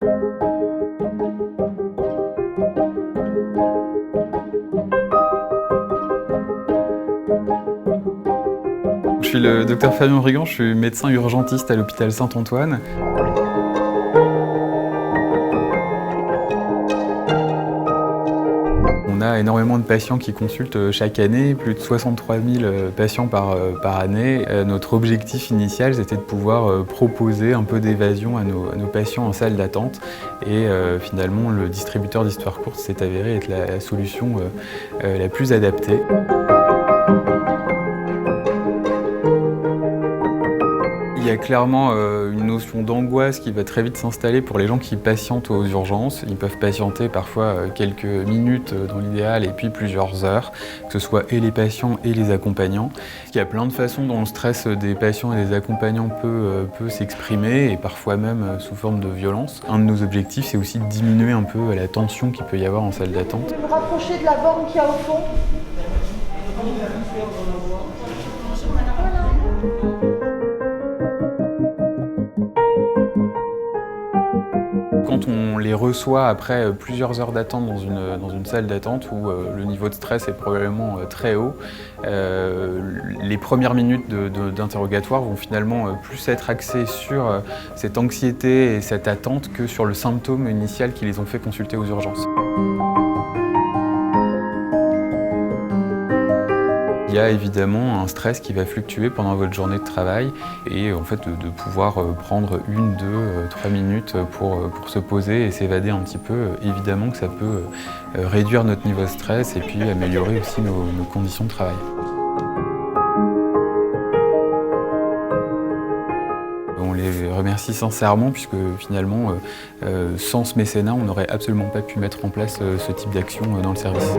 Je suis le docteur Fabien Brigand, je suis médecin urgentiste à l'hôpital Saint-Antoine. On a énormément de patients qui consultent chaque année, plus de 63 000 patients par année. Notre objectif initial, c'était de pouvoir proposer un peu d'évasion à nos patients en salle d'attente. Et finalement, le distributeur d'histoire courte s'est avéré être la solution la plus adaptée. Il y a clairement une notion d'angoisse qui va très vite s'installer pour les gens qui patientent aux urgences. Ils peuvent patienter parfois quelques minutes dans l'idéal et puis plusieurs heures, que ce soit et les patients et les accompagnants. Il y a plein de façons dont le stress des patients et des accompagnants peut s'exprimer et parfois même sous forme de violence. Un de nos objectifs, c'est aussi de diminuer un peu la tension qu'il peut y avoir en salle d'attente. Vous rapprochez de la borne qu'il y a au fond. Quand on les reçoit après plusieurs heures d'attente dans une salle d'attente où le niveau de stress est probablement très haut, les premières minutes d'interrogatoire vont finalement plus être axées sur cette anxiété et cette attente que sur le symptôme initial qui les ont fait consulter aux urgences. Il y a évidemment un stress qui va fluctuer pendant votre journée de travail et en fait de pouvoir prendre 1, 2, 3 minutes pour se poser et s'évader un petit peu, évidemment que ça peut réduire notre niveau de stress et puis améliorer aussi nos conditions de travail. On les remercie sincèrement puisque finalement, sans ce mécénat, on n'aurait absolument pas pu mettre en place ce type d'action dans le service.